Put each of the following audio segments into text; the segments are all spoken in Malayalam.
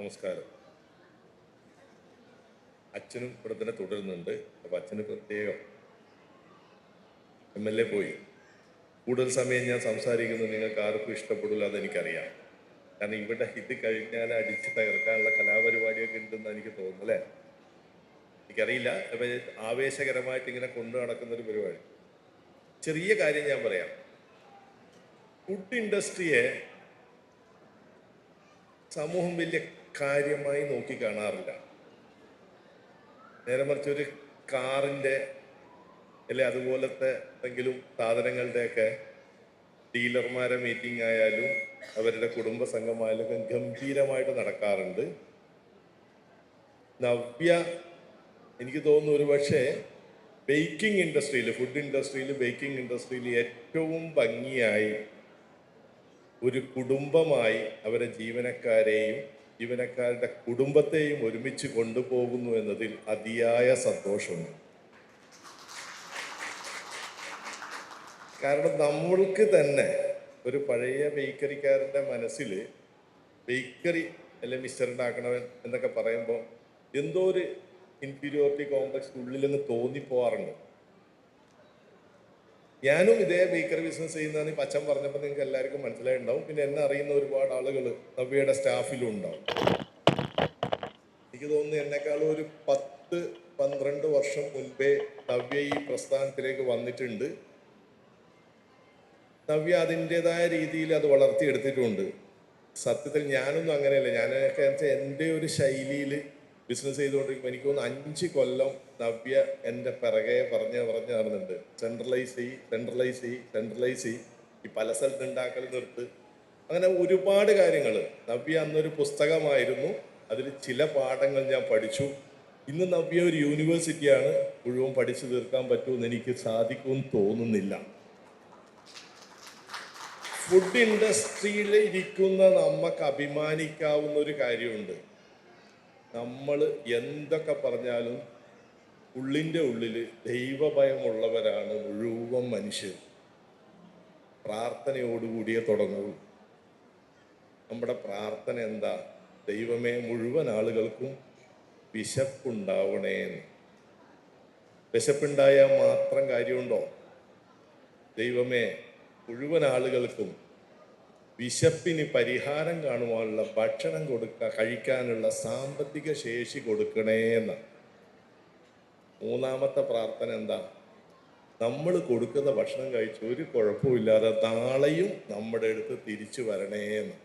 നമസ്കാരം. അച്ഛനും ഇവിടെ തന്നെ തുടരുന്നുണ്ട്. അപ്പം അച്ഛന് പ്രത്യേകം MLA പോയി കൂടുതൽ സമയം ഞാൻ സംസാരിക്കുന്നത് നിങ്ങൾക്ക് ആർക്കും ഇഷ്ടപ്പെടില്ല, അതെനിക്കറിയാം. കാരണം ഇവിടെ ഇത് കഴിഞ്ഞാൽ അടിച്ച് തകർക്കാനുള്ള കലാപരിപാടിയൊക്കെ ഉണ്ടെന്ന് എനിക്ക് തോന്നുന്നു, അല്ലേ? എനിക്കറിയില്ല. അപ്പം ആവേശകരമായിട്ട് ഇങ്ങനെ കൊണ്ടു നടക്കുന്നൊരു പരിപാടി. ചെറിയ കാര്യം ഞാൻ പറയാം. ഫുഡ് ഇൻഡസ്ട്രിയെ സമൂഹം വലിയ കാര്യമായി നോക്കി കാണാറില്ല. നേരെ മറിച്ച് ഒരു കാറിൻ്റെ അല്ലെ അതുപോലത്തെ എന്തെങ്കിലും സാധനങ്ങളുടെയൊക്കെ ഡീലർമാരെ മീറ്റിംഗ് ആയാലും അവരുടെ കുടുംബ സംഘമായാലും ഗംഭീരമായിട്ട് നടക്കാറുണ്ട്. നവ്യ എനിക്ക് തോന്നുന്നു ഒരു പക്ഷേ ബേക്കിംഗ് ഇൻഡസ്ട്രിയിൽ, ഫുഡ് ഇൻഡസ്ട്രിയിൽ, ബേക്കിംഗ് ഇൻഡസ്ട്രിയിൽ ഏറ്റവും ഭംഗിയായി ഒരു കുടുംബമായി അവരെ ജീവനക്കാരുടെ കുടുംബത്തെയും ഒരുമിച്ച് കൊണ്ടുപോകുന്നു എന്നതിൽ അതിയായ സന്തോഷമുണ്ട്. കാരണം നമ്മൾക്ക് തന്നെ ഒരു പഴയ ബേക്കറിക്കാരൻ്റെ മനസ്സിൽ ബേക്കറി അല്ലെ മിസ്റ്റർ ഉണ്ടാക്കണവൻ എന്നൊക്കെ പറയുമ്പോൾ എന്തോ ഒരു ഇൻഫീരിയോറിറ്റി കോംപ്ലക്സ് ഉള്ളിലെന്ന് തോന്നിപ്പോവാറുണ്ട്. ഞാനും ഇതേ ബേക്കറി ബിസിനസ് ചെയ്യുന്നതാണ് ഈ അച്ഛൻ പറഞ്ഞപ്പോൾ നിങ്ങൾക്ക് എല്ലാവർക്കും മനസ്സിലായിട്ടുണ്ടാവും. പിന്നെ എന്നെ അറിയുന്ന ഒരുപാട് ആളുകൾ നവ്യയുടെ സ്റ്റാഫിലും ഉണ്ടാവും. എനിക്ക് തോന്നുന്നു എന്നെക്കാളും ഒരു 10-12 വർഷം മുൻപേ നവ്യ ഈ പ്രസ്ഥാനത്തിലേക്ക് വന്നിട്ടുണ്ട്. നവ്യ അതിൻ്റെതായ രീതിയിൽ അത് വളർത്തിയെടുത്തിട്ടുണ്ട്. സത്യത്തിൽ ഞാനൊന്നും അങ്ങനെയല്ല. ഞാനൊക്കെ എൻ്റെ ഒരു ശൈലിയിൽ ബിസിനസ് ചെയ്തുകൊണ്ടിരിക്കുമ്പോൾ എനിക്ക് തോന്നുന്നു 5 കൊല്ലം നവ്യ എൻ്റെ പിറകെ പറഞ്ഞ് നടന്നുണ്ട്. സെൻട്രലൈസ് ചെയ്യ്, ഈ പല സ്ഥലത്ത് ഉണ്ടാക്കൽ നിർത്ത്, അങ്ങനെ ഒരുപാട് കാര്യങ്ങൾ. നവ്യ അന്നൊരു പുസ്തകമായിരുന്നു. അതിൽ ചില പാഠങ്ങൾ ഞാൻ പഠിച്ചു. ഇന്ന് നവ്യ ഒരു യൂണിവേഴ്സിറ്റിയാണ്. മുഴുവൻ പഠിച്ചു തീർക്കാൻ പറ്റുമെന്ന് എനിക്ക് സാധിക്കുമെന്ന് തോന്നുന്നില്ല. ഫുഡ് ഇൻഡസ്ട്രിയിൽ ഇരിക്കുന്ന നമുക്ക് അഭിമാനിക്കാവുന്ന ഒരു കാര്യമുണ്ട്. നമ്മൾ എന്തൊക്കെ പറഞ്ഞാലും ഉള്ളിൻ്റെ ഉള്ളിൽ ദൈവഭയമുള്ളവരാണ് മുഴുവൻ മനുഷ്യർ. പ്രാർത്ഥനയോടുകൂടിയേ തുടങ്ങുള്ളൂ. നമ്മുടെ പ്രാർത്ഥന എന്താ? ദൈവമേ, മുഴുവൻ ആളുകൾക്കും വിശപ്പുണ്ടാവണേന്ന്. വിശപ്പുണ്ടായാൽ മാത്രം കാര്യമുണ്ടോ? ദൈവമേ, മുഴുവൻ ആളുകൾക്കും വിശപ്പിന് പരിഹാരം കാണുവാനുള്ള ഭക്ഷണം കഴിക്കാനുള്ള സാമ്പത്തിക ശേഷി കൊടുക്കണേ എന്ന്. മൂന്നാമത്തെ പ്രാർത്ഥന എന്താ? നമ്മൾ കൊടുക്കുന്ന ഭക്ഷണം കഴിച്ച് ഒരു കുഴപ്പമില്ലാതെ നാളെയും നമ്മുടെ അടുത്ത് തിരിച്ചു വരണേ എന്ന്.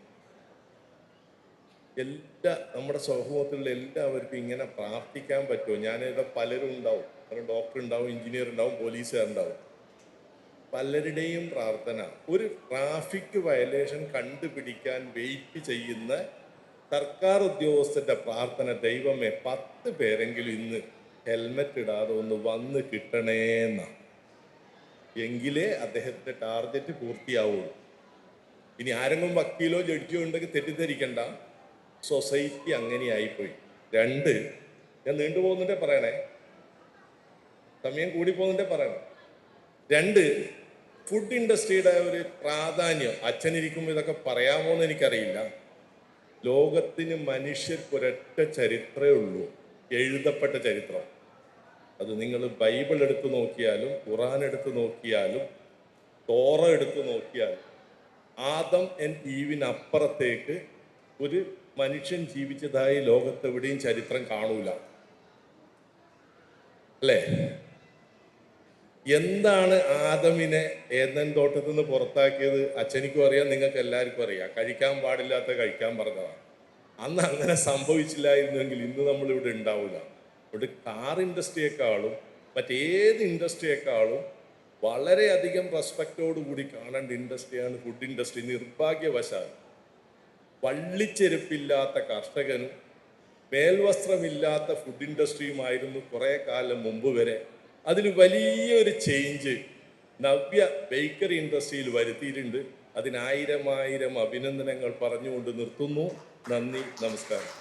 നമ്മുടെ സമൂഹത്തിലുള്ള എല്ലാവർക്കും ഇങ്ങനെ പ്രാർത്ഥിക്കാൻ പറ്റുമോ? ഞാനിവിടെ പലരും ഉണ്ടാവും. ഡോക്ടർ ഉണ്ടാവും, എഞ്ചിനീയർ ഉണ്ടാവും, പോലീസുകാരുണ്ടാവും. പലരുടെയും പ്രാർത്ഥന ഒരു ട്രാഫിക് വയലേഷൻ കണ്ടുപിടിക്കാൻ വെയിറ്റ് ചെയ്യുന്ന സർക്കാർ ഉദ്യോഗസ്ഥന്റെ പ്രാർത്ഥന, ദൈവമേ 10 പേരെങ്കിലും ഇന്ന് ഹെൽമെറ്റ് ഇടാതെ ഒന്ന് വന്ന് കിട്ടണേന്ന. എങ്കിലേ അദ്ദേഹത്തിന്റെ ടാർഗറ്റ് പൂർത്തിയാവുള്ളൂ. ഇനി ആരെങ്കിലും വക്കീലോ ജഡ്ജിയോ ഉണ്ടെങ്കിൽ തെറ്റിദ്ധരിക്കണ്ട, സൊസൈറ്റി അങ്ങനെയായിപ്പോയി. 2, ഞാൻ നീണ്ടുപോകുന്നതിന്റെ പറയണേ, സമയം കൂടി പോകുന്നതിന്റെ പറയണേ. 2, ഫുഡ് ഇൻഡസ്ട്രിയുടെ ഒരു പ്രാധാന്യം അച്ഛനിരിക്കുമ്പോൾ ഇതൊക്കെ പറയാമോ എന്ന് എനിക്കറിയില്ല. ലോകത്തിന് മനുഷ്യർക്കൊരൊറ്റ ചരിത്രമേ ഉള്ളൂ, എഴുതപ്പെട്ട ചരിത്രം. അത് നിങ്ങൾ ബൈബിൾ എടുത്തു നോക്കിയാലും, ഖുറാൻ എടുത്തു നോക്കിയാലും, തോറ എടുത്തു നോക്കിയാലും, ആദം ആൻഡ് ഈവിനപ്പുറത്തേക്ക് ഒരു മനുഷ്യൻ ജീവിച്ചതായി ലോകത്തെവിടെയും ചരിത്രം കാണൂല, അല്ലേ? എന്താണ് ആദമിനെ ഏദൻ തോട്ടത്തിൽ നിന്ന് പുറത്താക്കിയത്? അച്ഛനിക്കും അറിയാം, നിങ്ങൾക്ക് എല്ലാവർക്കും അറിയാം. കഴിക്കാൻ പാടില്ലാത്ത കഴിക്കാൻ പറഞ്ഞതാണ്. അന്ന് അങ്ങനെ സംഭവിച്ചില്ലായിരുന്നെങ്കിൽ ഇന്ന് നമ്മളിവിടെ ഉണ്ടാവില്ല. ഇവിടെ കാർ ഇൻഡസ്ട്രിയേക്കാളും മറ്റേത് ഇൻഡസ്ട്രിയേക്കാളും വളരെയധികം റെസ്പെക്റ്റോടുകൂടി കാണേണ്ട ഇൻഡസ്ട്രിയാണ് ഫുഡ് ഇൻഡസ്ട്രി. നിർഭാഗ്യവശാൽ വള്ളിച്ചെരുപ്പില്ലാത്ത കർഷകനും മേൽവസ്ത്രമില്ലാത്ത ഫുഡ് ഇൻഡസ്ട്രിയുമായിരുന്നു കുറേ കാലം മുമ്പ് വരെ. അതിൽ വലിയൊരു ചേഞ്ച് നവ്യ ബേക്കറി ഇൻഡസ്ട്രിയിൽ വരുത്തിയിട്ടുണ്ട്. അതിന് 1000 അഭിനന്ദനങ്ങൾ പറഞ്ഞുകൊണ്ട് നിർത്തുന്നു. നന്ദി, നമസ്കാരം.